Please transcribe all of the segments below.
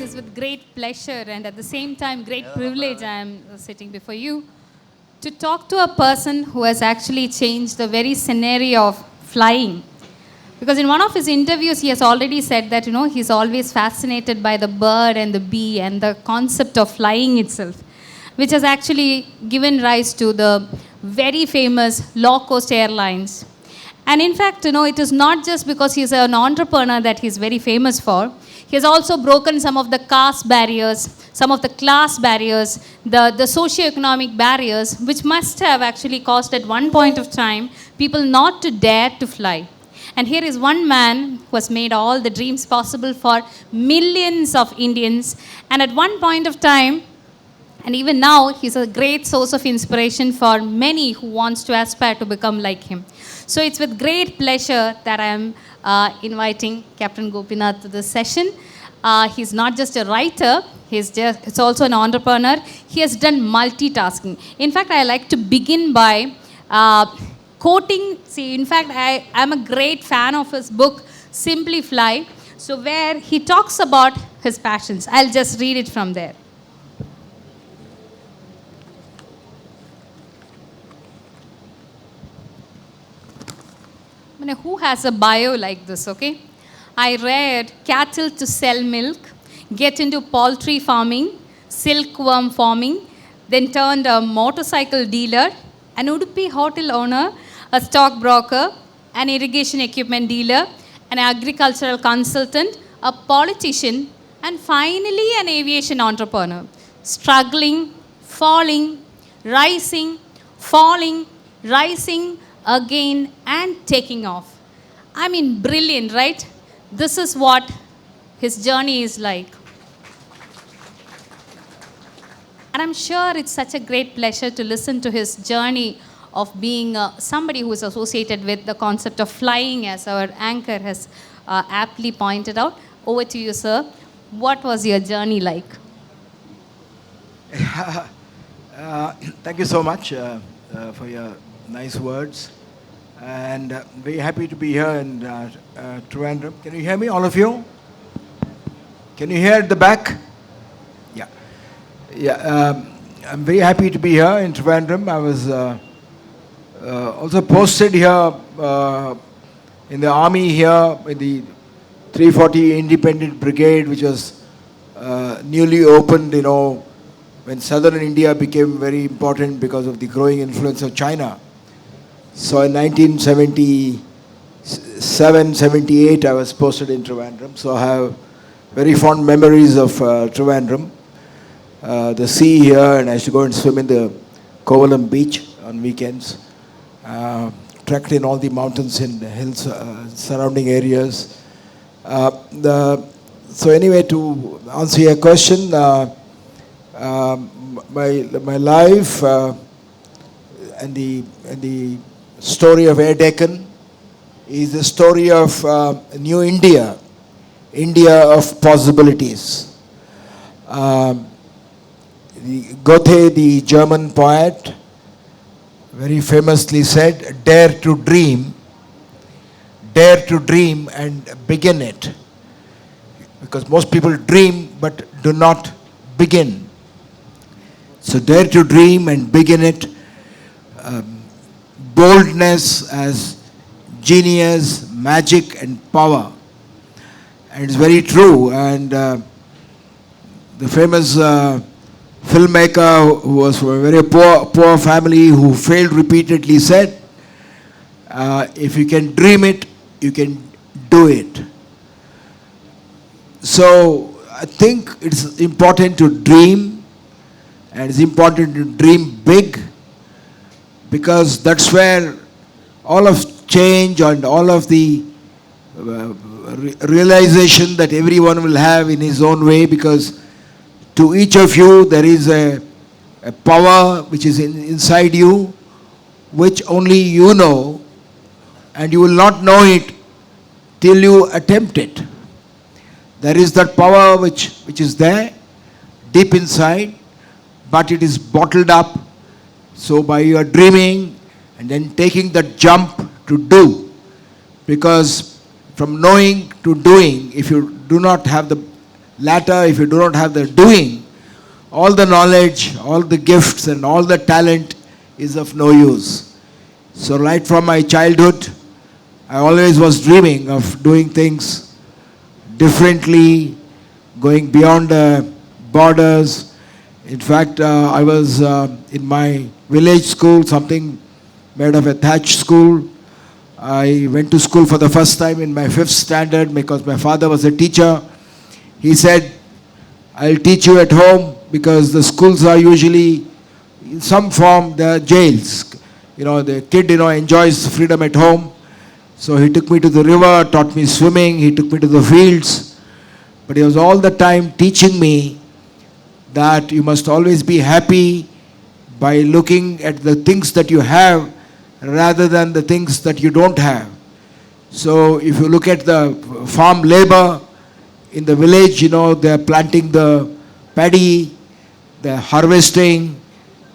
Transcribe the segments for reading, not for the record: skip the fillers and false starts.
it is with great pleasure and at the same time great privilege I am sitting before you to talk to a person who has actually changed the very scenario of flying. Because in one of his interviews, he has already said that, he's always fascinated by the bird and the bee and the concept of flying itself, which has actually given rise to the very famous low-cost airlines. And in fact, it is not just because he's an entrepreneur that he's very famous for. He has also broken some of the caste barriers, some of the class barriers, the socio-economic barriers, which must have actually caused at one point of time people not to dare to fly. And here is one man who has made all the dreams possible for millions of Indians. And at one point of time, and even now, he's a great source of inspiration for many who wants to aspire to become like him. So it's with great pleasure that I am inviting Captain Gopinath to this session. He's not just a writer, it's also an entrepreneur. He has done multitasking. In fact, I like to begin by quoting, in fact, I'm a great fan of his book, Simply Fly, so where he talks about his passions. I'll just read it from there. Who has a bio like this, okay? I reared cattle to sell milk, get into poultry farming, silkworm farming, then turned a motorcycle dealer, an Udupi hotel owner, a stockbroker, an irrigation equipment dealer, an agricultural consultant, a politician, and finally an aviation entrepreneur. Struggling, falling, rising, falling, rising, again, and taking off. I mean, brilliant, right? This is what his journey is like. And I'm sure it's such a great pleasure to listen to his journey of being somebody who is associated with the concept of flying, as our anchor has aptly pointed out. Over to you, sir. What was your journey like? Thank you so much for your nice words. And very happy to be here in Trivandrum. Can you hear me, all of you? Can you hear at the back? Yeah. Yeah. I'm very happy to be here in Trivandrum. I was also posted here in the army here in the 340 Independent Brigade, which was newly opened, when southern India became very important because of the growing influence of China. So in 1977, 78, I was posted in Trivandrum. So I have very fond memories of Trivandrum. The sea here, and I used to go and swim in the Kovalam beach on weekends. Trekked in all the mountains and hills, surrounding areas. So anyway, to answer your question, my life and the story of Air Deccan is the story of New India, India of possibilities. Goethe, the German poet, very famously said, dare to dream and begin it. Because most people dream but do not begin. So dare to dream and begin it. Boldness as genius, magic and power. And it's very true. And the famous filmmaker who was from a very poor family who failed repeatedly said, if you can dream it, you can do it. So I think it's important to dream, and it's important to dream big, because that's where all of change and all of the realization that everyone will have in his own way, because to each of you there is a power which is inside you, which only you know, and you will not know it till you attempt it. There is that power which is there, deep inside, but it is bottled up. So by your dreaming and then taking that jump to do, because from knowing to doing, if you do not have the latter, if you do not have the doing, all the knowledge, all the gifts and all the talent is of no use. So right from my childhood, I always was dreaming of doing things differently, going beyond the borders. In fact, I was in my village school, something made of a thatch school. I went to school for the first time in my 5th standard because my father was a teacher. He said, I'll teach you at home because the schools are usually in some form, they are jails. The kid, enjoys freedom at home. So he took me to the river, taught me swimming, he took me to the fields. But he was all the time teaching me that you must always be happy by looking at the things that you have rather than the things that you don't have. So if you look at the farm labor in the village, they're planting the paddy, they're harvesting,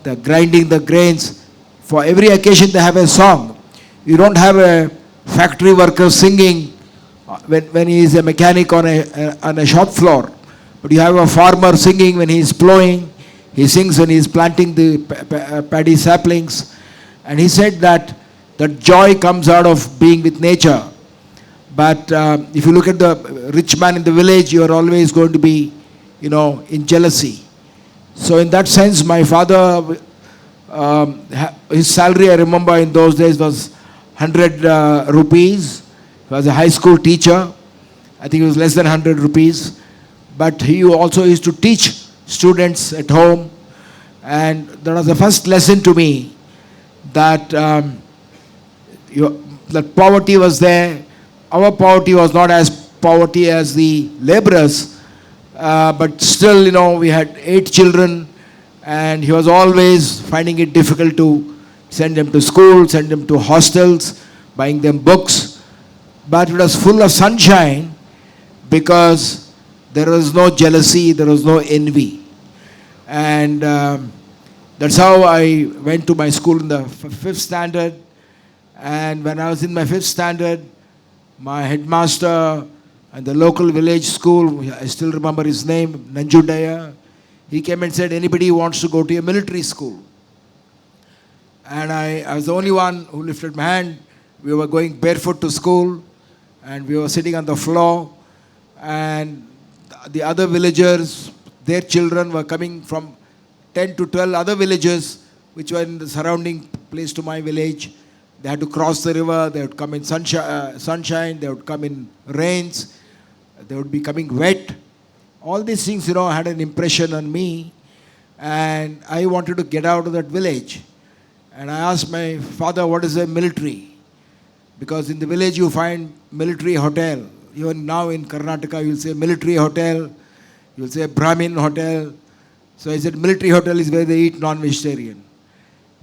they're grinding the grains. For every occasion they have a song. You don't have a factory worker singing when he is a mechanic on a shop floor. But you have a farmer singing when he is plowing. He sings when he is planting the paddy saplings. And he said that joy comes out of being with nature. But if you look at the rich man in the village, you are always going to be, in jealousy. So in that sense, my father, his salary, I remember in those days, was 100 rupees. He was a high school teacher. I think it was less than 100 rupees. But he also used to teach students at home. And that was the first lesson to me that that poverty was there. Our poverty was not as poverty as the laborers, but still, we had 8 children, and he was always finding it difficult to send them to school, send them to hostels, buying them books. But it was full of sunshine because there was no jealousy, there was no envy. And that's how I went to my school in the 5th standard. And when I was in my 5th standard, my headmaster and the local village school, I still remember his name, Nanjudaya, he came and said, anybody who wants to go to a military school? And I was the only one who lifted my hand. We were going barefoot to school, and we were sitting on the floor, and the other villagers, their children were coming from 10 to 12 other villages which were in the surrounding place to my village. They had to cross the river, they would come in sunshine, they would come in rains, they would be coming wet. All these things, had an impression on me, and I wanted to get out of that village. And I asked my father, what is a military? Because in the village you find military hotel. Even now in Karnataka you will say military hotel, you will say Brahmin hotel. So I said military hotel is where they eat non-vegetarian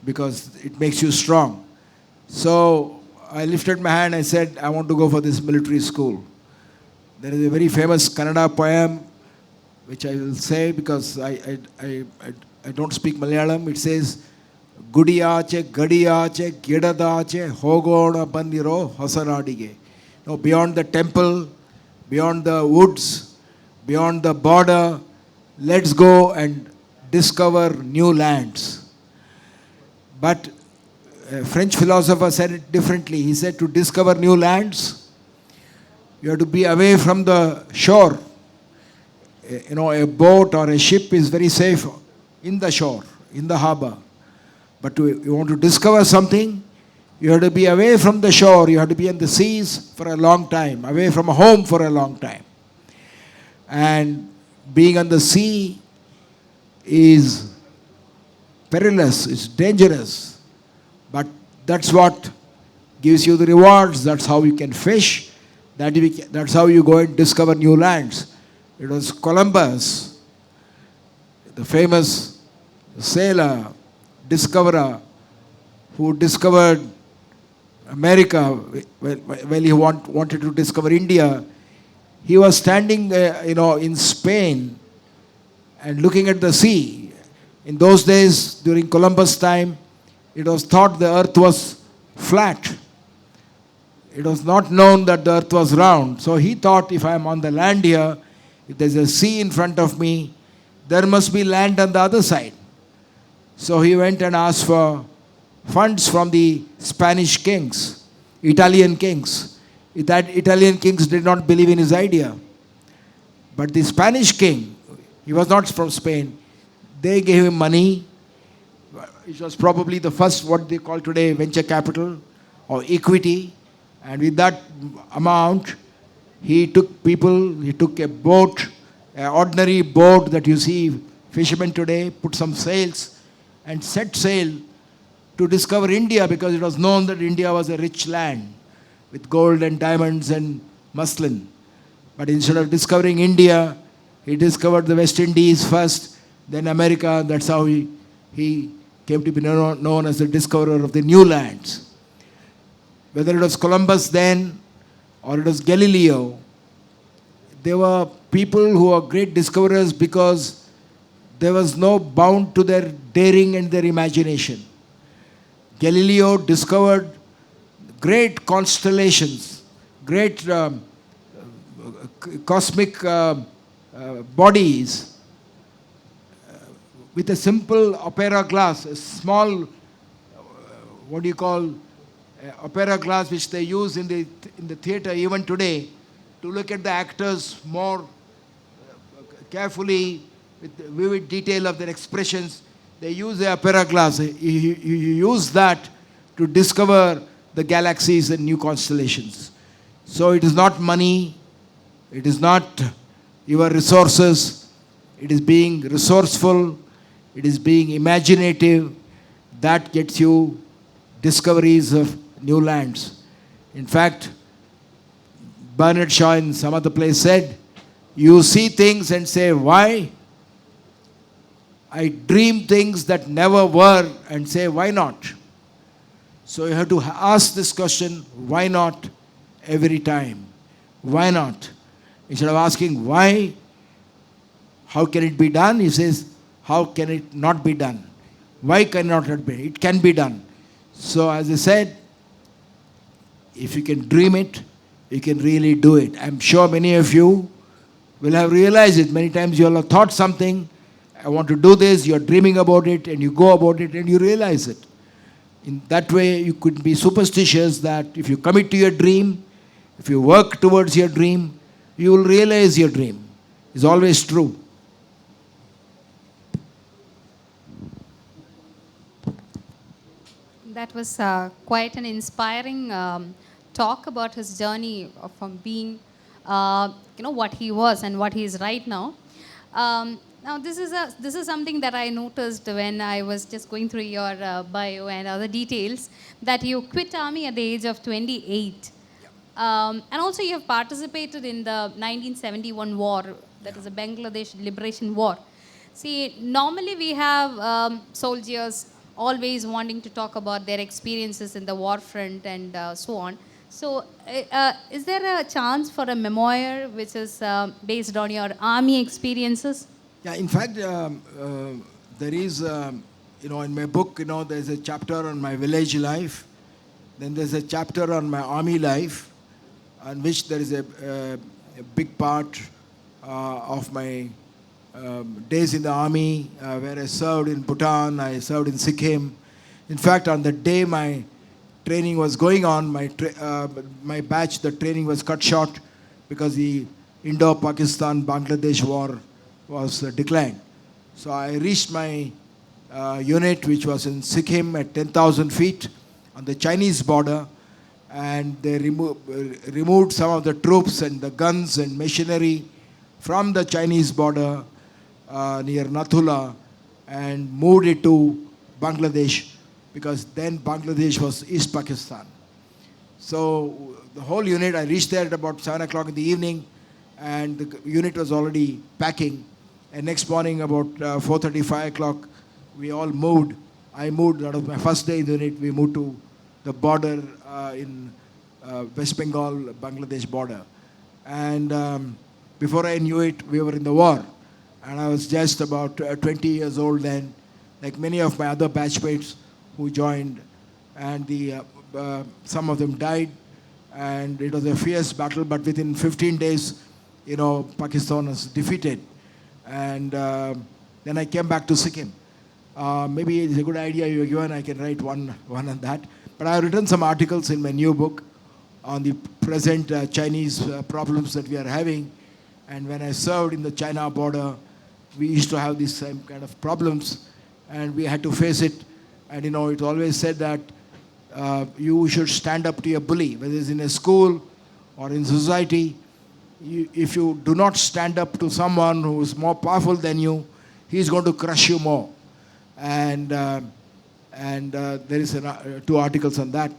because it makes you strong. So I lifted my hand, I said, I want to go for this military school. There is a very famous Kannada poem which I will say because I don't speak Malayalam. It says, Gudiyache, Gadiyache, Gedadache, Hogona Bandiro, Hasanadige. Now, beyond the temple, beyond the woods, beyond the border, let's go and discover new lands. But a French philosopher said it differently. He said to discover new lands, you have to be away from the shore. A boat or a ship is very safe in the shore, in the harbor. But you want to discover something, you have to be away from the shore, you have to be in the seas for a long time, away from home for a long time. And being on the sea is perilous, it's dangerous. But that's what gives you the rewards, that's how you can fish, that's how you go and discover new lands. It was Columbus, the famous sailor, discoverer, who discovered America when he wanted to discover India. He was standing in Spain and looking at the sea. In those days, during Columbus' time, it was thought the earth was flat. It was not known that the earth was round. So he thought, if I am on the land here, if there's a sea in front of me, there must be land on the other side. So he went and asked for funds from the Spanish kings, Italian kings. That Italian kings did not believe in his idea. But the Spanish king, he was not from Spain, they gave him money. It was probably the first, what they call today, venture capital or equity. And with that amount, he took people, he took a boat, an ordinary boat that you see fishermen today, put some sails and set sail to discover India, because it was known that India was a rich land with gold and diamonds and muslin. But instead of discovering India, he discovered the West Indies first, then America. That's how he came to be known as the discoverer of the new lands. Whether it was Columbus then or it was Galileo, they were people who were great discoverers because there was no bound to their daring and their imagination. Galileo discovered great constellations, great cosmic bodies with a simple opera glass, a small, opera glass which they use in the theater even today to look at the actors more carefully with vivid detail of their expressions. They use the opera glass. You use that to discover the galaxies and new constellations. So it is not money, it is not your resources, it is being resourceful, it is being imaginative that gets you discoveries of new lands. In fact, Bernard Shaw in some other place said, you see things and say, why? I dream things that never were and say, why not? So you have to ask this question, why not, every time? Why not? Instead of asking why, how can it be done? He says, how can it not be done? Why cannot it be? It can be done. So as I said, if you can dream it, you can really do it. I'm sure many of you will have realized it. Many times you will have thought something, I want to do this, you're dreaming about it, and you go about it and you realize it. In that way, you could be superstitious that if you commit to your dream, if you work towards your dream, you will realize your dream. It's always true. That was quite an inspiring talk about his journey from being, what he was and what he is right now. Now, this is something that I noticed when I was just going through your bio and other details, that you quit army at the age of 28. And also you have participated in the 1971 war, that is the Bangladesh Liberation War. See, normally we have soldiers always wanting to talk about their experiences in the war front and so on. So, is there a chance for a memoir which is based on your army experiences? Yeah, in fact, there is, in my book, there's a chapter on my village life. Then there's a chapter on my army life, on which there is a big part of my days in the army, where I served in Bhutan, I served in Sikkim. In fact, on the day my training was going on, my batch, the training was cut short because the Indo-Pakistan-Bangladesh war was declared. So I reached my unit, which was in Sikkim at 10,000 feet on the Chinese border, and they removed some of the troops and the guns and machinery from the Chinese border near Nathula and moved it to Bangladesh, because then Bangladesh was East Pakistan. So the whole unit, I reached there at about 7 o'clock in the evening, and the unit was already packing. And next morning about 4:30, 5 o'clock, we all moved. I moved out of my first day in the unit. We moved to the border in West Bengal, Bangladesh border. And before I knew it, we were in the war. And I was just about 20 years old then, like many of my other batchmates who joined. And some of them died. And it was a fierce battle, but within 15 days, Pakistan was defeated. And then I came back to Sikkim. Maybe it's a good idea you're given, I can write one on that. But I have written some articles in my new book on the present Chinese problems that we are having. And when I served in the China border, we used to have these same kind of problems, and we had to face it. And it always said that you should stand up to your bully, whether it's in a school or in society. If you do not stand up to someone who is more powerful than you, he is going to crush you more. And there is 2 articles on that.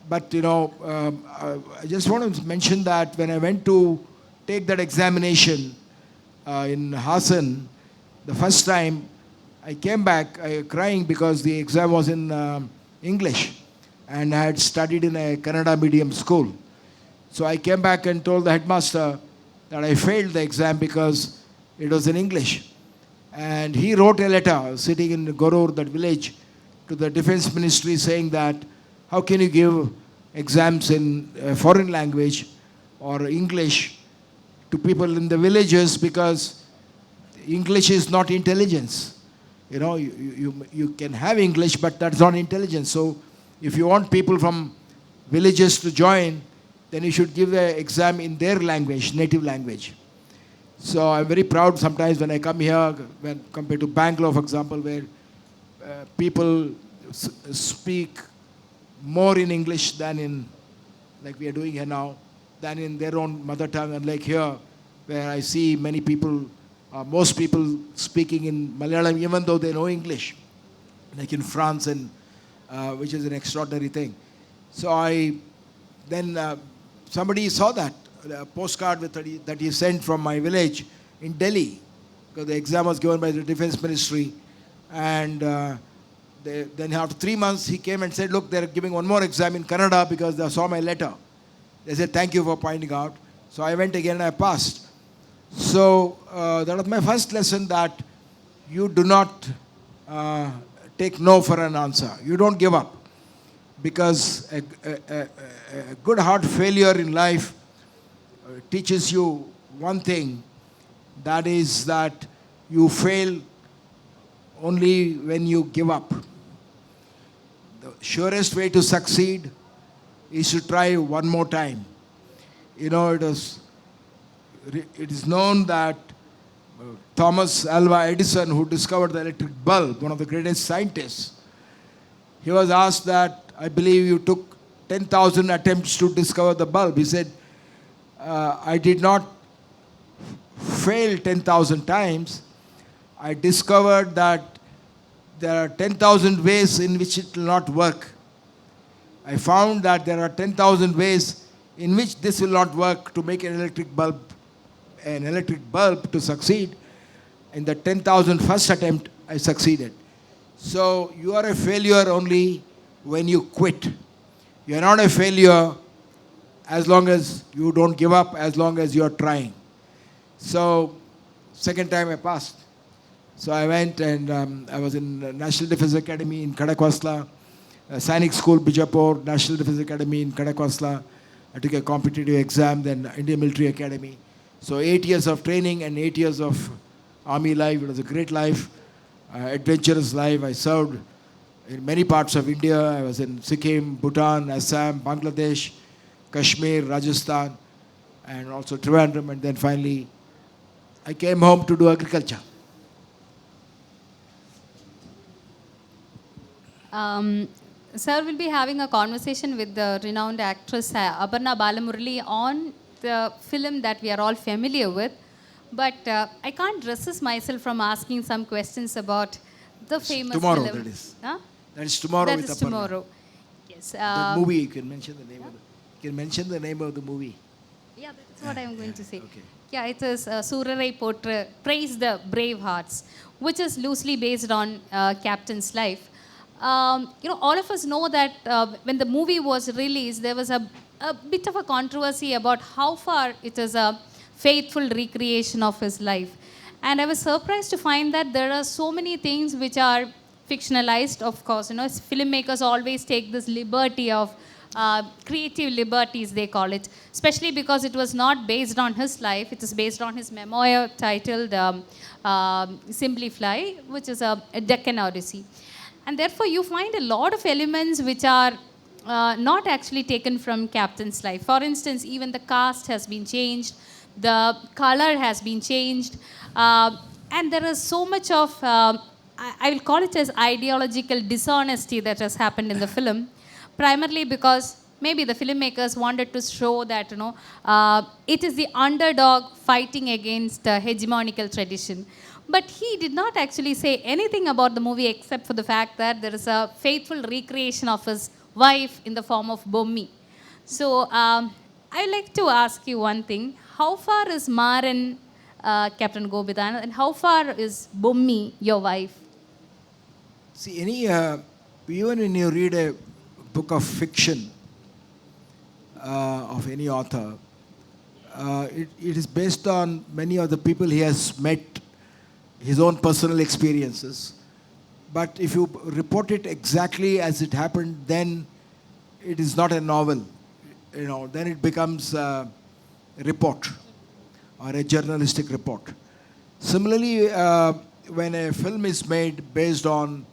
But I just want to mention that when I went to take that examination in Hassan, the first time I came back crying because the exam was in English, and I had studied in a Kannada medium school. So I came back and told the headmaster that I failed the exam because it was in English. And he wrote a letter sitting in Gorur, that village, to the defense ministry saying that how can you give exams in a foreign language or English to people in the villages, because English is not intelligence. You can have English, but that's not intelligence. So if you want people from villages to join, then you should give the exam in their language, native language. So I'm very proud sometimes when I come here, when compared to Bangalore, for example, where people speak more in English than in, like we are doing here now, than in their own mother tongue. And like here, where I see many people, most people speaking in Malayalam, even though they know English, like in France, and which is an extraordinary thing. So then somebody saw that, a postcard that he sent from my village in Delhi, because the exam was given by the defense ministry. And then after 3 months, he came and said, look, they're giving one more exam in Kannada because they saw my letter. They said, thank you for pointing out. So I went again and I passed. So that was my first lesson, that you do not take no for an answer. You don't give up. Because a good heart failure in life teaches you one thing, that is that you fail only when you give up. The surest way to succeed is to try one more time. It is known that Thomas Alva Edison, who discovered the electric bulb, one of the greatest scientists, he was asked that, I believe you took 10,000 attempts to discover the bulb. He said, I did not fail 10,000 times. I discovered that there are 10,000 ways in which it will not work. I found that there are 10,000 ways in which this will not work to make an electric bulb to succeed. In the 10,000 first attempt, I succeeded. So you are a failure only when you quit. You are not a failure as long as you don't give up, as long as you are trying. So second time I passed. So I went and I was in the National Defense Academy in Kanakakunnu, Sainik School, Bijapur, National Defense Academy in Kanakakunnu. I took a competitive exam, then Indian Military Academy. So 8 years of training and 8 years of army life. It was a great life, adventurous life. I served in many parts of India. I was in Sikkim, Bhutan, Assam, Bangladesh, Kashmir, Rajasthan, and also Trivandrum. And then finally, I came home to do agriculture. Sir will be having a conversation with the renowned actress Aparna Balamurali on the film that we are all familiar with. But I can't resist myself from asking some questions about the famous tomorrow, film. That is. Huh? That is tomorrow That with is Aparna. tomorrow. Yes. The movie, you can mention the name of you can mention the name of the movie. Yeah, that's what I'm going to say. Okay. Yeah, it is Surarai Potra, Praise the Brave Hearts, which is loosely based on Captain's life. All of us know that when the movie was released, there was a bit of a controversy about how far it is a faithful recreation of his life. And I was surprised to find that there are so many things which are fictionalized, of course. Filmmakers always take this liberty of creative liberties, they call it, especially because it was not based on his life. It is based on his memoir titled Simply Fly, which is a Deccan Odyssey. And therefore, you find a lot of elements which are not actually taken from Captain's life. For instance, even the cast has been changed, the color has been changed, and there is so much of, I will call it as ideological dishonesty that has happened in the film, primarily because maybe the filmmakers wanted to show that, it is the underdog fighting against hegemonical tradition. But he did not actually say anything about the movie except for the fact that there is a faithful recreation of his wife in the form of Bommi. So I'd like to ask you one thing. How far is Maran, Captain Gopinath, and how far is Bommi, your wife? See, even when you read a book of fiction of any author, it is based on many of the people he has met, his own personal experiences. But if you report it exactly as it happened, then it is not a novel. Then it becomes a report or a journalistic report. Similarly, when a film is made based on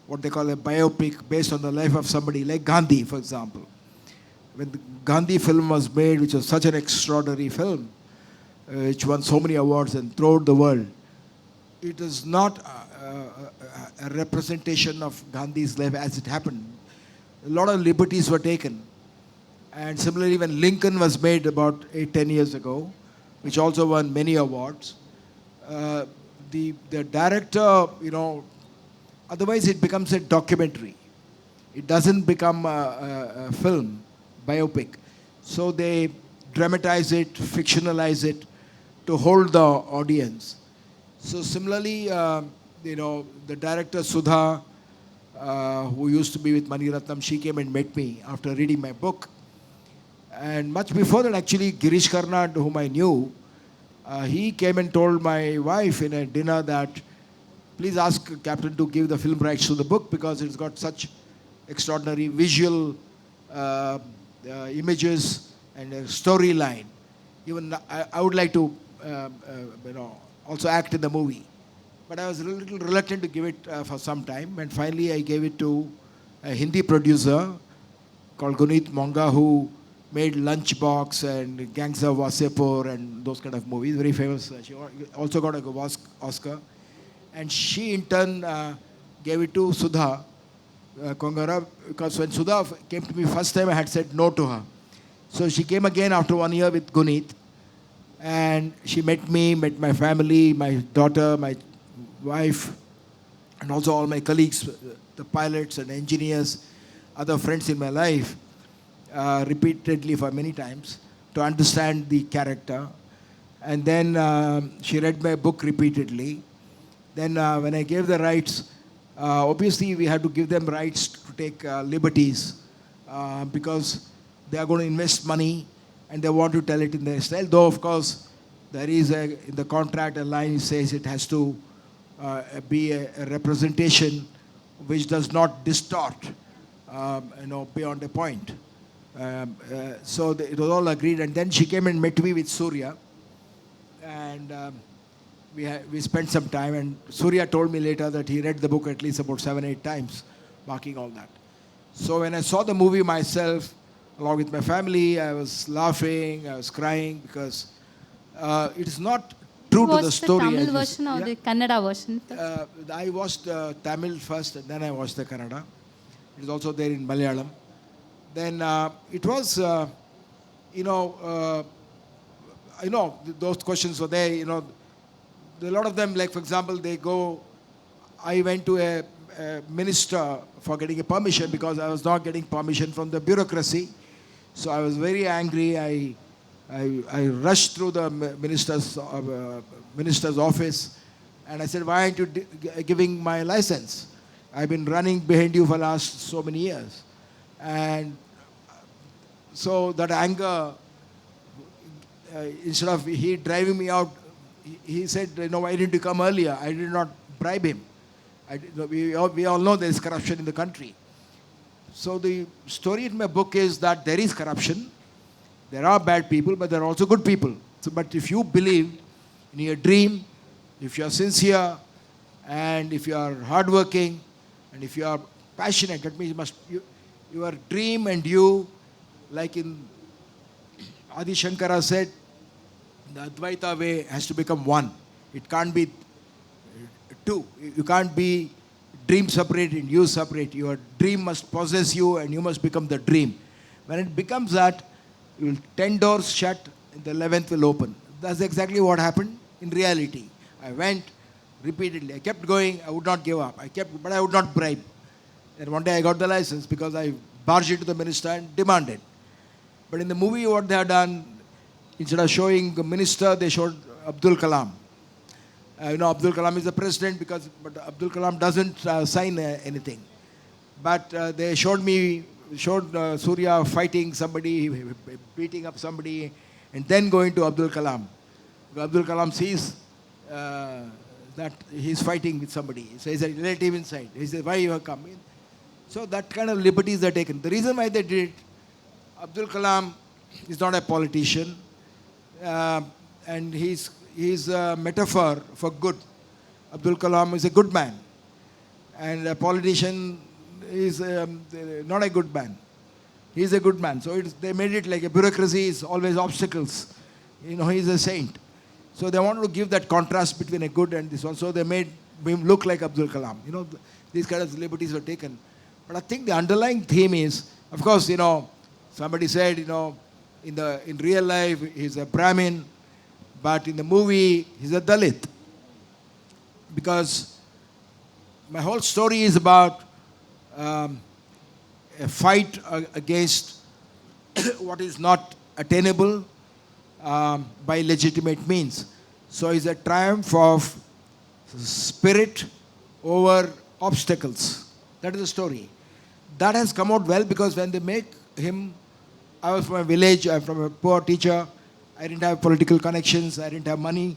what they call a biopic, based on the life of somebody, like Gandhi, for example. When the Gandhi film was made, which was such an extraordinary film, which won so many awards and throughout the world, it is not a representation of Gandhi's life as it happened. A lot of liberties were taken. And similarly, when Lincoln was made about 8-10 years ago, which also won many awards, the director, otherwise it becomes a documentary. It doesn't become a film, biopic. So they dramatize it, fictionalize it to hold the audience. So similarly, the director Sudha, who used to be with Mani Ratnam, she came and met me after reading my book. And much before that, actually, Girish Karnad, whom I knew, he came and told my wife in a dinner that please ask Captain to give the film rights to the book because it's got such extraordinary visual images and a storyline. Even I would like to, also act in the movie. But I was a little reluctant to give it for some time. And finally, I gave it to a Hindi producer called Guneet Monga, who made Lunchbox and Gangs of Wasepur and those kind of movies, very famous. She also got an Oscar. And she, in turn, gave it to Sudha Kongara, because when Sudha came to me first time, I had said no to her. So she came again after 1 year with Guneet. And she met me, met my family, my daughter, my wife, and also all my colleagues, the pilots and engineers, other friends in my life, repeatedly for many times to understand the character. And then she read my book repeatedly. Then when I gave the rights, obviously we had to give them rights to take liberties because they are going to invest money and they want to tell it in their style. Though, of course, there is in the contract a line says it has to be a representation which does not distort, beyond a point. So it was all agreed. And then she came and met me with Surya. And we spent some time. And Surya told me later that he read the book at least about 7-8 times, marking all that. So when I saw the movie myself, along with my family, I was laughing, I was crying because it is not true to the story. You watched the Tamil version or the Kannada version first? I watched Tamil first and then I watched the Kannada. It is also there in Malayalam. Then it was, those questions were there, a lot of them, like for example, I went to a minister for getting a permission because I was not getting permission from the bureaucracy. So I was very angry. I rushed through the minister's office and I said, why aren't you giving my license? I've been running behind you for the last so many years. And so that anger, instead of he driving me out, he said, why didn't you come earlier? I did not bribe him. We all know there is corruption in the country. So the story in my book is that there is corruption, there are bad people, but there are also good people. So, but if you believe in your dream, if you are sincere, and if you are hardworking, and if you are passionate, that means your dream and you, like in Adi Shankara said, the Advaita way has to become one. It can't be two. You can't be dream separate and you separate. Your dream must possess you and you must become the dream. When it becomes that, 10 doors shut, the 11th will open. That's exactly what happened in reality. I went repeatedly. I kept going. I would not give up. But I would not bribe. And one day I got the license because I barged into the minister and demanded. But in the movie, what they have done, instead of showing the minister, they showed Abdul Kalam. Abdul Kalam is the president but Abdul Kalam doesn't sign anything. But they showed Surya fighting somebody, beating up somebody, and then going to Abdul Kalam. Abdul Kalam sees that he's fighting with somebody. So he's a relative inside. He says, why you have come in? So that kind of liberties are taken. The reason why they did it, Abdul Kalam is not a politician, and he's a metaphor for good. Abdul Kalam is a good man, and a politician is not a good man. He's a good man. So they made it like a bureaucracy is always obstacles. He's a saint. So they wanted to give that contrast between a good and this one. So they made him look like Abdul Kalam. These kind of liberties were taken. But I think the underlying theme is, of course, somebody said, in real life he's a Brahmin, but in the movie he's a Dalit. Because my whole story is about a fight against what is not attainable by legitimate means. So it's a triumph of spirit over obstacles. That is the story. That has come out well because when they make him, I was from a village, I'm from a poor teacher, I didn't have political connections, I didn't have money,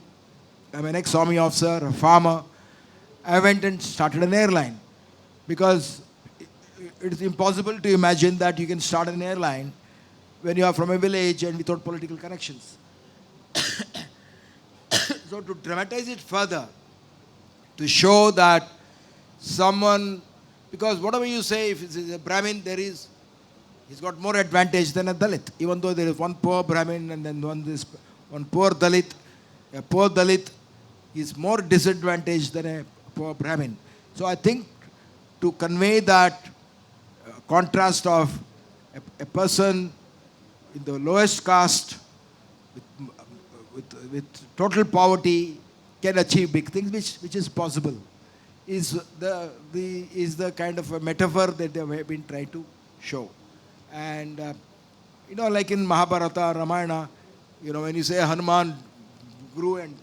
I'm an ex-army officer, a farmer. I went and started an airline because it is impossible to imagine that you can start an airline when you are from a village and without political connections. So to dramatize it further, to show that someone, because whatever you say, if it's a Brahmin, he's got more advantage than a Dalit. Even though there is one poor Brahmin and then one poor Dalit, a poor Dalit is more disadvantaged than a poor Brahmin. So I think to convey that contrast of a person in the lowest caste with total poverty can achieve big things, which is possible, is the kind of a metaphor that they have been trying to show. And like in Mahabharata, Ramayana, when you say Hanuman grew and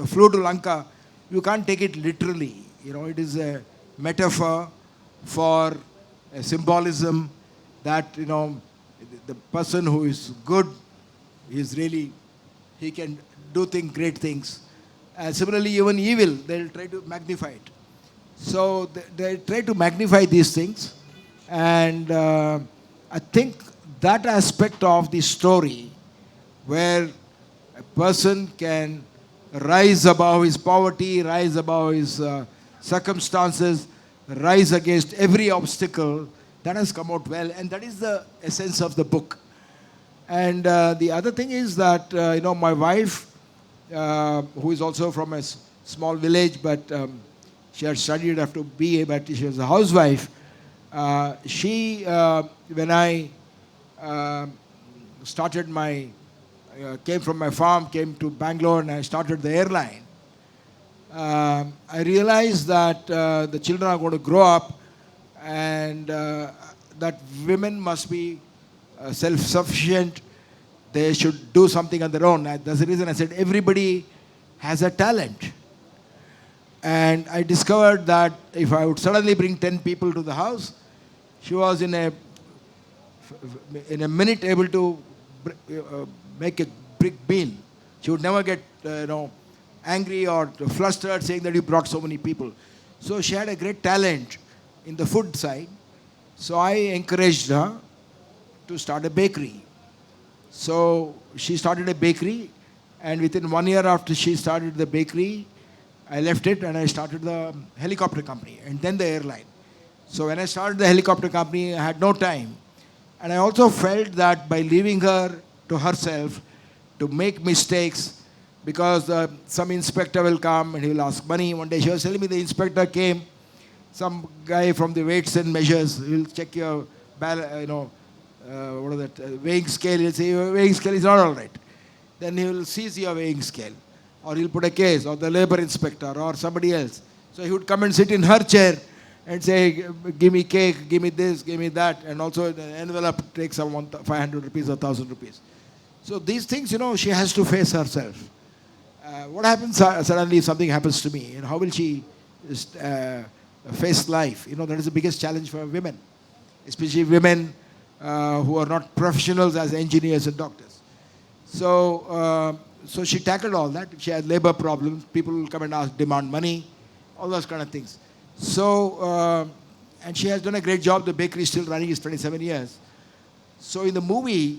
flew to Lanka, you can't take it literally. It is a metaphor for a symbolism that the person who is good is really, he can do great things. And similarly, even evil, they'll try to magnify it. So they try to magnify these things. And I think that aspect of the story where a person can rise above his poverty, rise above his circumstances, rise against every obstacle, that has come out well. And that is the essence of the book. And the other thing is that, my wife, who is also from a small village, but she had studied up to BA, but she was a housewife. When I started came from my farm, came to Bangalore, and I started the airline, I realized that the children are going to grow up and that women must be self-sufficient. They should do something on their own. That's the reason I said everybody has a talent. And I discovered that if I would suddenly bring 10 people to the house, she was in a minute able to make a big meal. She would never get angry or flustered saying that you brought so many people. So she had a great talent in the food side. So I encouraged her to start a bakery. So she started a bakery, and within 1 year after she started the bakery, I left it and I started the helicopter company and then the airline. So when I started the helicopter company, I had no time. And I also felt that by leaving her to herself to make mistakes, because some inspector will come and he will ask money. One day she was telling me the inspector came, some guy from the weights and measures, he'll check your, what is that, weighing scale. He'll say your weighing scale is not all right. Then he will seize your weighing scale, or he'll put a case, or the labor inspector, or somebody else. So he would come and sit in her chair and say, give me cake, give me this, give me that, and also the envelope takes some 500 rupees or 1,000 rupees. So these things, she has to face herself. What happens suddenly if something happens to me? How will she face life? That is the biggest challenge for women, especially women who are not professionals as engineers and doctors. So she tackled all that. She had labor problems. People will come and demand money, all those kind of things. So, and she has done a great job. The bakery is still running. It's 27 years. So in the movie,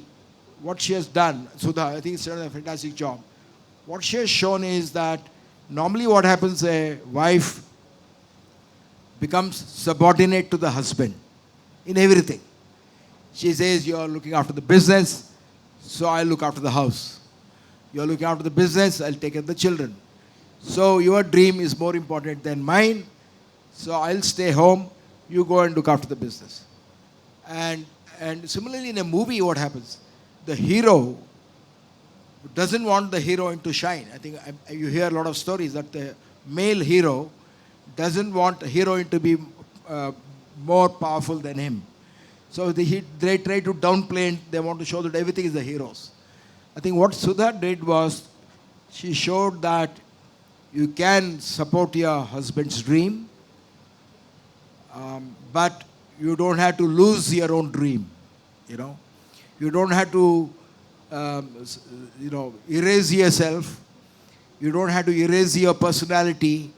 what she has done, Sudha, I think it's done a fantastic job. What she has shown is that normally what happens, a wife becomes subordinate to the husband in everything. She says, you're looking after the business, so I'll look after the house. You're looking after the business, I'll take care of the children. So your dream is more important than mine, so I'll stay home, you go and look after the business. And similarly in a movie, what happens? The hero doesn't want the heroine to shine. I think you hear a lot of stories that the male hero doesn't want the heroine to be more powerful than him. So they try to downplay and they want to show that everything is the heroes. I think what Sudha did was, she showed that you can support your husband's dream, but you don't have to lose your own dream. You don't have to, erase yourself. You don't have to erase your personality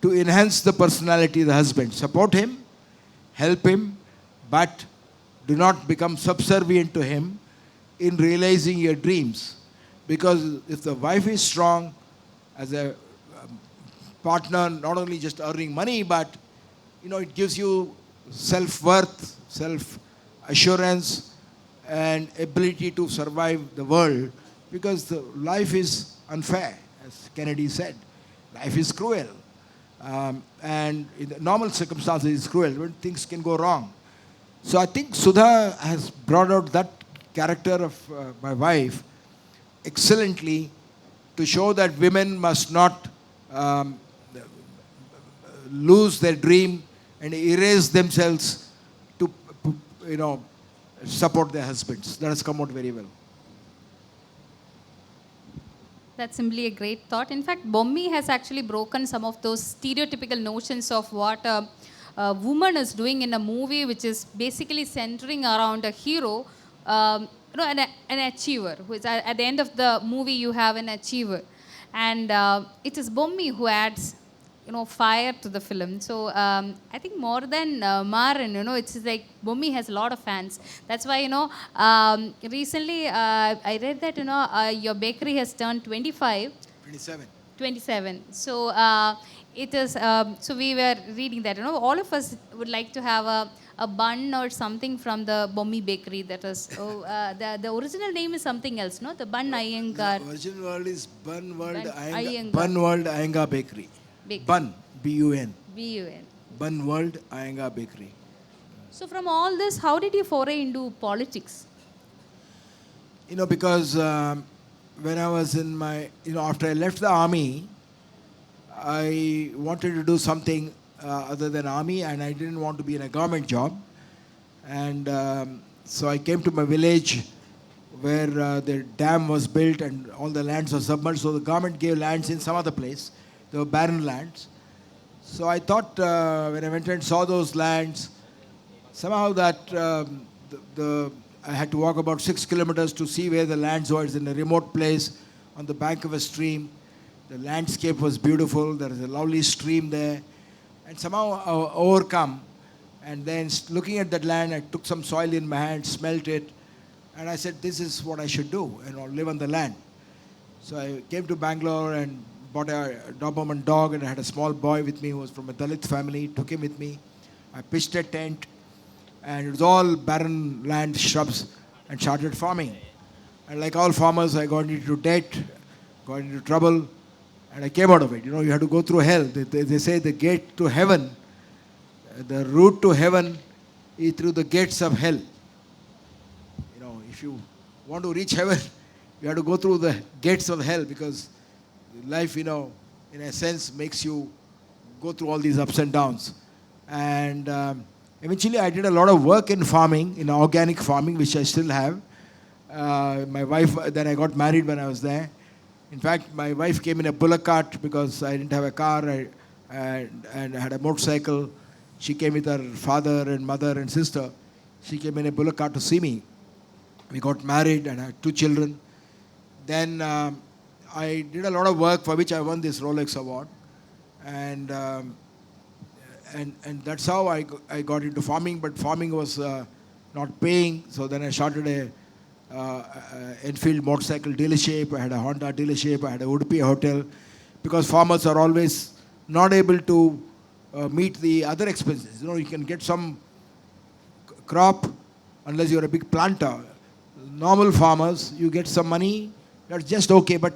to enhance the personality of the husband. Support him, help him, but do not become subservient to him in realizing your dreams. Because if the wife is strong as a partner, not only just earning money, but it gives you self-worth, self-assurance, and ability to survive the world, because the life is unfair, as Kennedy said. Life is cruel. And in the normal circumstances, it's cruel when things can go wrong. So I think Sudha has brought out that character of my wife excellently to show that women must not lose their dream and erase themselves to, support their husbands. That has come out very well. That's simply a great thought. In fact, Bommi has actually broken some of those stereotypical notions of what a woman is doing in a movie, which is basically centering around a hero, an achiever. Who is at the end of the movie, you have an achiever, and it is Bommi who adds, fire to the film. So I think more than Maran, it's like Bommi has a lot of fans. That's why, recently I read that, your bakery has turned 25. 27. 27. So it is, so we were reading that, all of us would like to have a bun or something from the Bommi bakery. That is, the original name is something else, no? The Bun Iyengar. The original word is Bun World Iyengar. Bun World Iyengar Bakery. Bun, B-U-N. B-U-N. Bun World Iyengar Bakery. So from all this, how did you foray into politics? Because when I was in my, after I left the army, I wanted to do something other than army, and I didn't want to be in a government job. And so I came to my village where the dam was built and all the lands were submerged. So the government gave lands in some other place. They were barren lands. So I thought when I went and saw those lands, somehow that I had to walk about 6 kilometers to see where the lands were. It's in a remote place on the bank of a stream. The landscape was beautiful. There is a lovely stream there. And somehow overcome And then looking at that land, I took some soil in my hand, smelt it, and I said, this is what I should do, live on the land. So I came to Bangalore and bought a Doberman dog, and I had a small boy with me who was from a Dalit family, took him with me. I pitched a tent, and it was all barren land, shrubs, and started farming. And like all farmers, I got into debt, got into trouble, and I came out of it. You have to go through hell. They say the gate to heaven, the route to heaven is through the gates of hell. If you want to reach heaven, you have to go through the gates of hell, because life, in a sense, makes you go through all these ups and downs. And eventually I did a lot of work in farming, in organic farming, which I still have. My wife, then I got married when I was there. In fact, my wife came in a bullock cart because I didn't have a car, and I had a motorcycle. She came with her father and mother and sister. She came in a bullock cart to see me. We got married and I had 2 children. Then I did a lot of work for which I won this Rolex award. And that's how I got into farming, but farming was not paying. So then I started a Enfield motorcycle dealership. I had a Honda dealership. I had a Udupi hotel, because farmers are always not able to meet the other expenses. You can get some crop unless you're a big planter. Normal farmers, you get some money, that's just okay, but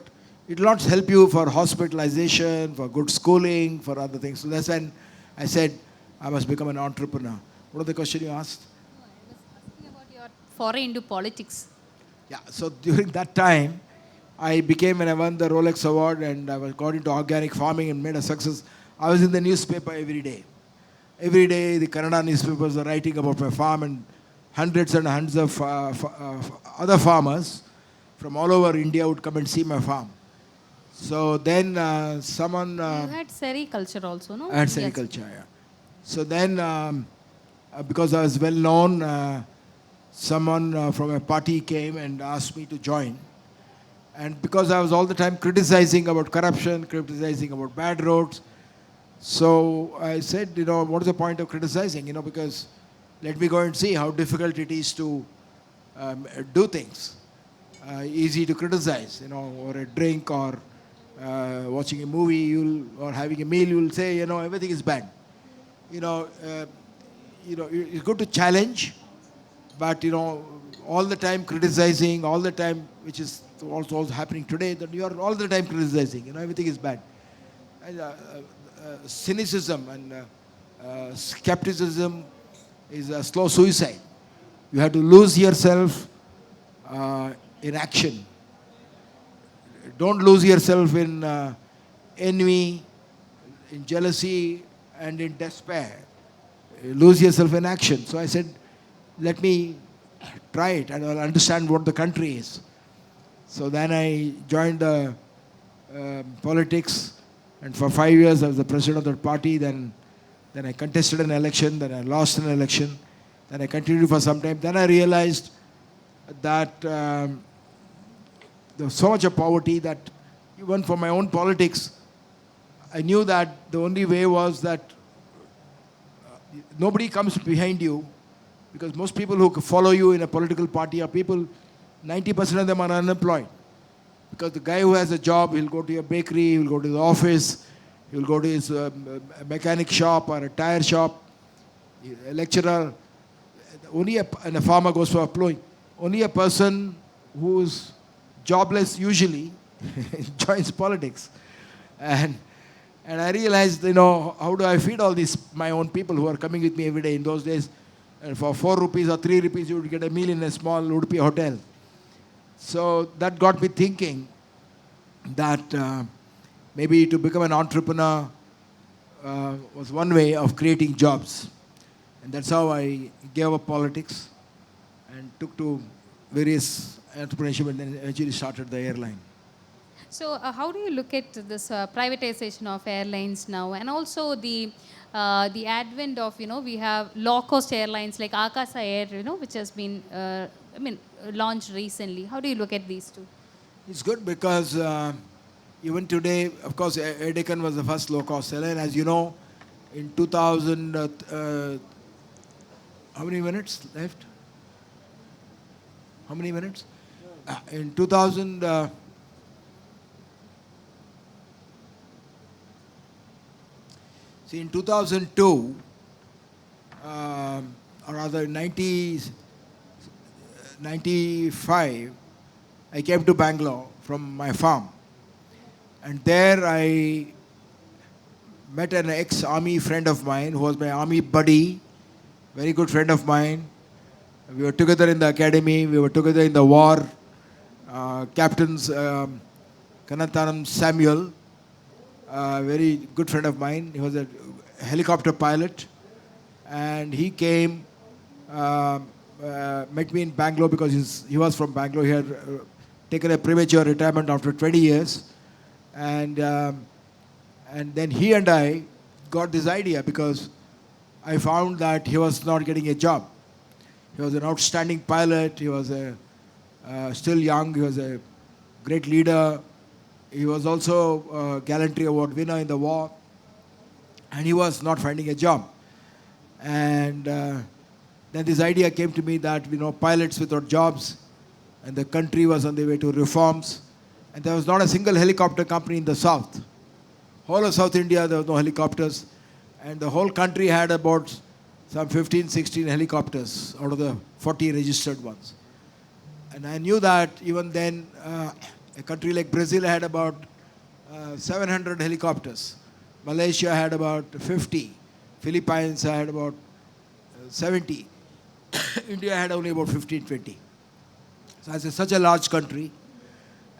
it will not help you for hospitalization, for good schooling, for other things. So that's when I said I must become an entrepreneur. What was the question you asked? No, I was asking about your foray into politics. Yeah, so during that time, I became, when I won the Rolex award and I got into organic farming and made a success, I was in the newspaper every day. Every day, the Kannada newspapers were writing about my farm, and hundreds and hundreds of other farmers from all over India would come and see my farm. So then someone... You had sericulture also, no? I had sericulture, yeah. So then, because I was well known, someone from a party came and asked me to join. And because I was all the time criticizing about corruption, criticizing about bad roads, so I said, what is the point of criticizing? Because let me go and see how difficult it is to do things. Easy to criticize, or a drink, or watching a movie, or having a meal, you'll say, everything is bad. It's good to challenge, but, all the time criticizing, all the time, which is also happening today, that you are all the time criticizing, everything is bad. And, cynicism and skepticism is a slow suicide. You have to lose yourself in action. Don't lose yourself in envy, in jealousy, and in despair. Lose yourself in action. So I said, let me try it, and I'll understand what the country is. So then I joined the politics, and for 5 years I was the president of that party. Then I contested an election, then I lost an election, then I continued for some time. Then I realized that there was so much of poverty that even for my own politics, I knew that the only way was that nobody comes behind you, because most people who follow you in a political party are people, 90% of them are unemployed. Because the guy who has a job, he'll go to your bakery, he'll go to the office, he'll go to his mechanic shop or a tire shop, a lecturer. And a farmer goes for plowing. Only a person who's jobless usually joins politics. And I realized, how do I feed all these my own people who are coming with me every day? In those days, for 4 rupees or 3 rupees, you would get a meal in a small Udupi hotel. So that got me thinking that maybe to become an entrepreneur was one way of creating jobs. And that's how I gave up politics and took to various entrepreneurship, and then eventually started the airline. So how do you look at this privatization of airlines now, and also the advent of, we have low-cost airlines like Akasa Air, which has been, launched recently. How do you look at these two? It's good because even today, of course, Air Deccan was the first low-cost airline. As you know, in 2000, How many minutes left? How many minutes? In 2000, in 2002, or rather 95, I came to Bangalore from my farm. And there I met an ex-army friend of mine who was my army buddy, very good friend of mine. We were together in the academy, we were together in the war. Captains Kanakakunnu Samuel, very good friend of mine. He was a helicopter pilot, and he came, met me in Bangalore because he was from Bangalore. He had taken a premature retirement after 20 years, and then he and I got this idea because I found that he was not getting a job. He was an outstanding pilot. He was still young. He was a great leader. He was also a Gallantry Award winner in the war. And he was not finding a job. And then this idea came to me that, pilots without jobs, and the country was on the way to reforms. And there was not a single helicopter company in the south. Whole of South India, there were no helicopters. And the whole country had about some 15, 16 helicopters out of the 40 registered ones. And I knew that even then, a country like Brazil had about 700 helicopters. Malaysia had about 50. Philippines had about 70. India had only about 15, 20. So it's such a large country.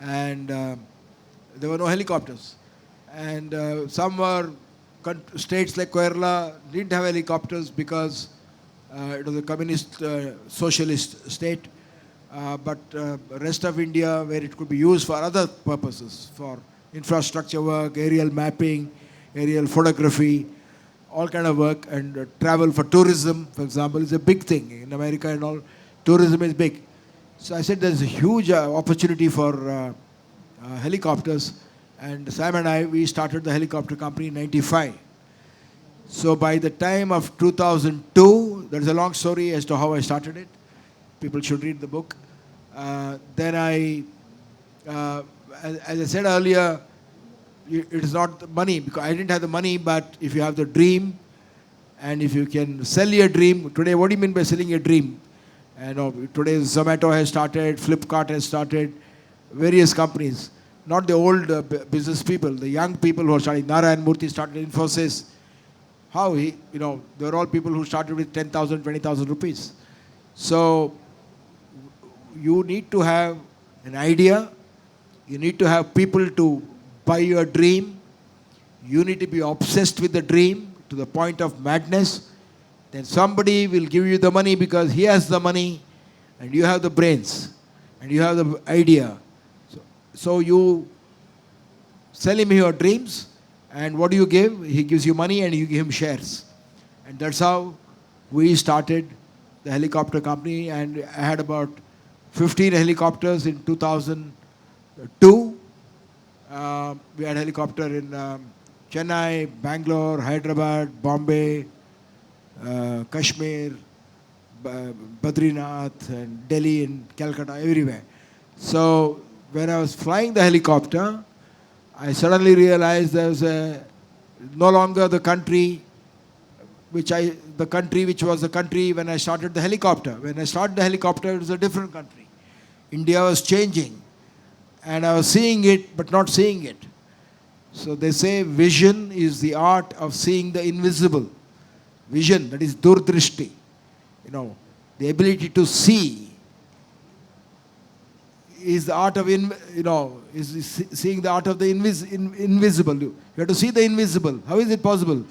And there were no helicopters. And some were states like Kerala didn't have helicopters because it was a communist socialist state. But rest of India, where it could be used for other purposes, for infrastructure work, aerial mapping, aerial photography, all kind of work, and travel for tourism, for example, is a big thing. In America and all, tourism is big. So I said there's a huge opportunity for helicopters. And Sam and I, we started the helicopter company in 95. So by the time of 2002, there's a long story as to how I started it. People should read the book. Then as I said earlier, it is not the money, because I didn't have the money, but if you have the dream, and if you can sell your dream. Today, what do you mean by selling a dream? Today Zomato has started, Flipkart has started, various companies. Not the old business people, the young people who are starting. Narayan Murthy started Infosys. How they were all people who started with 10,000, 20,000 rupees. So you need to have an idea. You need to have people to buy your dream. You need to be obsessed with the dream to the point of madness. Then somebody will give you the money because he has the money and you have the brains and you have the idea. So you sell him your dreams, and what do you give? He gives you money and you give him shares. And that's how we started the helicopter company, and I had about 15 helicopters in 2002. We had helicopter in Chennai, Bangalore, Hyderabad, Bombay, Kashmir, Badrinath, and Delhi, and Calcutta, everywhere. So when I was flying the helicopter, I suddenly realized there was no longer the country which was the country when I started the helicopter. When I started the helicopter, it was a different country. India was changing, and I was seeing it but not seeing it. So they say vision is the art of seeing the invisible. Vision, that is durdrishti. The ability to see is the art of is seeing the art of the invisible. You have to see the invisible. How is it possible?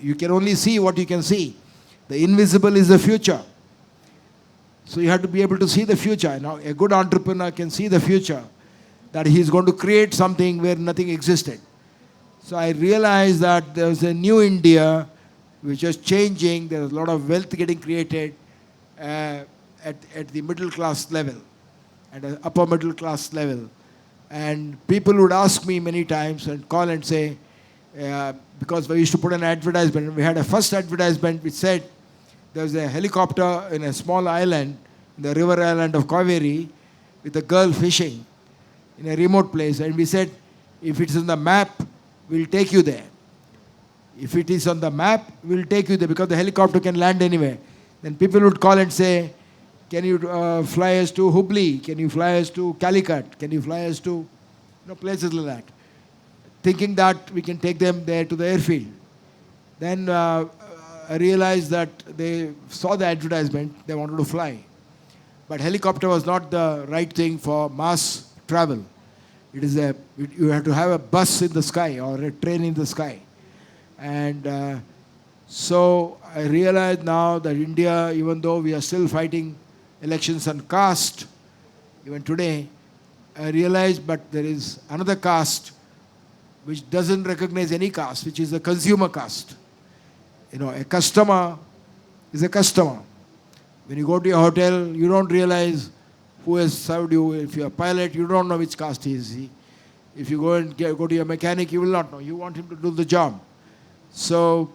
You can only see what you can see. The invisible is the future. So you have to be able to see the future. Now, a good entrepreneur can see the future, that he is going to create something where nothing existed. So I realized that there was a new India which was changing. There was a lot of wealth getting created at the middle class level, at the upper middle class level. And people would ask me many times and call and say, because we used to put an advertisement. We had a first advertisement which said there was a helicopter in a small island, in the river island of Kaveri, with a girl fishing in a remote place. And we said, if it's on the map, we'll take you there. If it is on the map, we'll take you there because the helicopter can land anywhere. Then people would call and say, can you fly us to Hubli? Can you fly us to Calicut? Can you fly us to places like that? Thinking that we can take them there to the airfield. Then I realized that they saw the advertisement, they wanted to fly. But helicopter was not the right thing for mass travel. You have to have a bus in the sky or a train in the sky. And so I realize now that India, even though we are still fighting elections on caste, even today, I realize, but there is another caste which doesn't recognize any caste, which is the consumer caste. A customer is a customer. When you go to your hotel, you don't realize who has served you. If you're a pilot, you don't know which caste he is. If you go to your mechanic, you will not know. You want him to do the job. So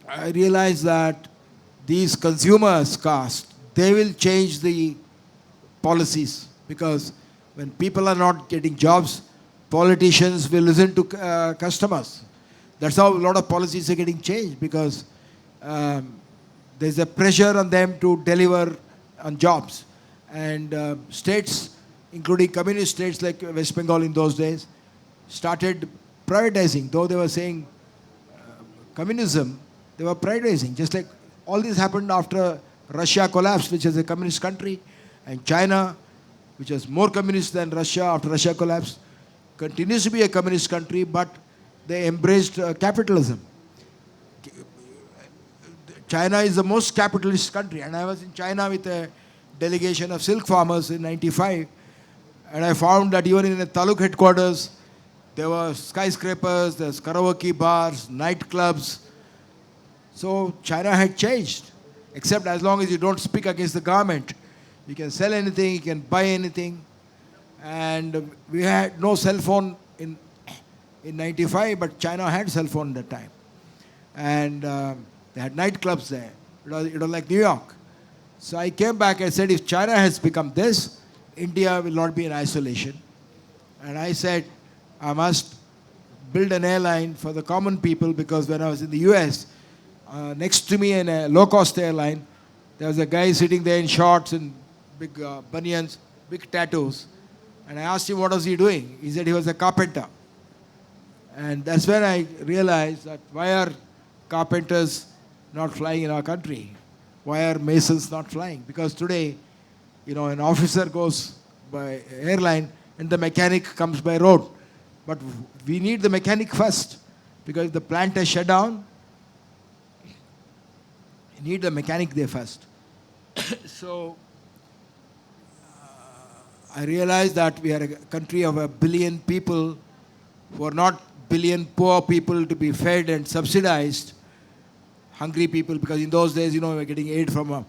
I realize that these consumers caste, they will change the policies, because when people are not getting jobs, politicians will listen to customers. That's how a lot of policies are getting changed, because there's a pressure on them to deliver on jobs. And states, including communist states like West Bengal in those days, started privatizing. Though they were saying communism, they were privatizing. Just like all this happened after Russia collapsed, which is a communist country, and China, which was more communist than Russia after Russia collapsed, continues to be a communist country, but they embraced capitalism. China is the most capitalist country, and I was in China with a delegation of silk farmers in '95, and I found that even in a taluk headquarters, there were skyscrapers, there's karaoke bars, nightclubs. So China had changed, except as long as you don't speak against the government. You can sell anything, you can buy anything. And we had no cell phone in '95, but China had cell phone at that time. And they had nightclubs there. It was like New York. So I came back and said, if China has become this, India will not be in isolation. And I said, I must build an airline for the common people, because when I was in the US, next to me in a low-cost airline, there was a guy sitting there in shorts and big bunions, big tattoos. And I asked him what was he doing. He said he was a carpenter. And that's when I realized that why are carpenters not flying in our country? Why are masons not flying? Because today, an officer goes by airline and the mechanic comes by road. But we need the mechanic first, because if the plant is shut down, you need the mechanic there first. So I realized that we are a country of 1 billion people who are not billion poor people to be fed and subsidized, hungry people, because in those days, we were getting aid from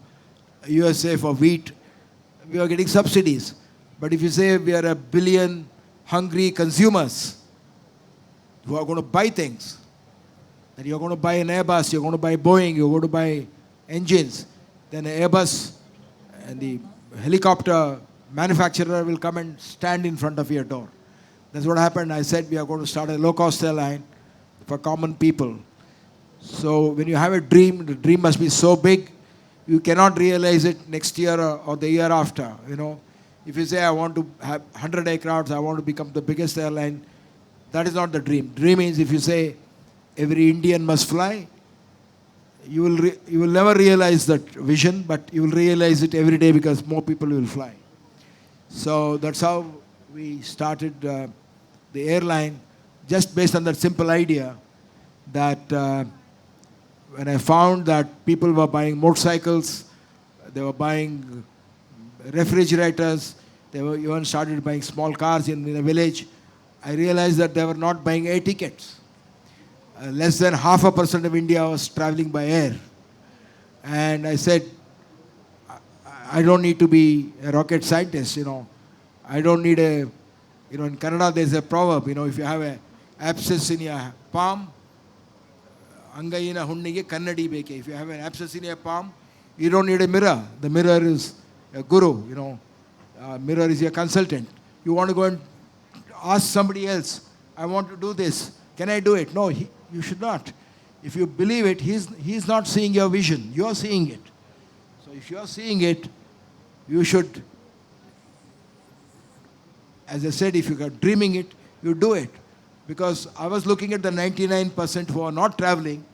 USA for wheat. We were getting subsidies. But if you say we are 1 billion hungry consumers who are going to buy things, that you're going to buy an Airbus, you're going to buy Boeing, you're going to buy engines, then an Airbus and the helicopter manufacturer will come and stand in front of your door. That's what happened. I said we are going to start a low-cost airline for common people. So when you have a dream, the dream must be so big, you cannot realize it next year or the year after. If you say, I want to have 100 aircrafts, I want to become the biggest airline, that is not the dream. Dream is if you say every Indian must fly, you will never realize that vision, but you will realize it every day because more people will fly. So that's how we started the airline, just based on that simple idea that when I found that people were buying motorcycles, they were buying refrigerators, they were even started buying small cars in a village, I realized that they were not buying air tickets. Less than 0.5% of India was traveling by air. And I said, I don't need to be a rocket scientist, I don't need in Kannada there's a proverb, if you have a abscess in your palm, Angayina Hunnige Kannadi Beke. If you have an abscess in your palm, you don't need a mirror. The mirror is a guru, mirror is your consultant. You want to go and ask somebody else, I want to do this. Can I do it? No, you should not. If you believe it, he's not seeing your vision. You're seeing it. So if you're seeing it, you should, as I said, if you are dreaming it, you do it. Because I was looking at the 99% who are not traveling,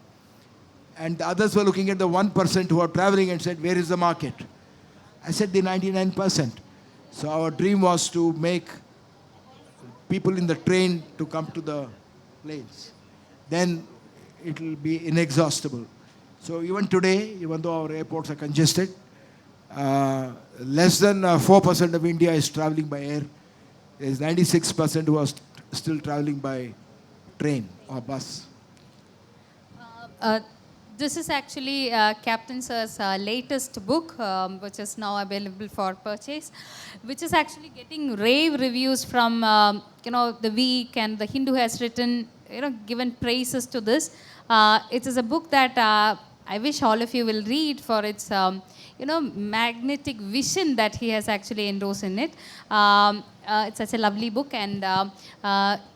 and the others were looking at the 1% who are traveling and said, where is the market? I said the 99%. So our dream was to make people in the train to come to the planes. Then it will be inexhaustible. So even today, even though our airports are congested, less than 4% of India is traveling by air. There is 96% who are still traveling by train or bus. This is actually Captain Sir's latest book, which is now available for purchase, which is actually getting rave reviews from the Week, and the Hindu has written, given praises to this. It is a book that I wish all of you will read for its magnetic vision that he has actually endorsed in it. It's such a lovely book, and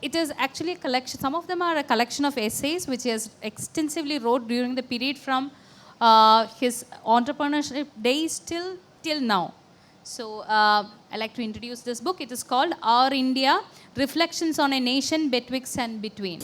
it is actually a collection. Some of them are a collection of essays which he has extensively wrote during the period from his entrepreneurship days till now. So I like to introduce this book. It is called Our India: Reflections on a Nation Betwixt and Between.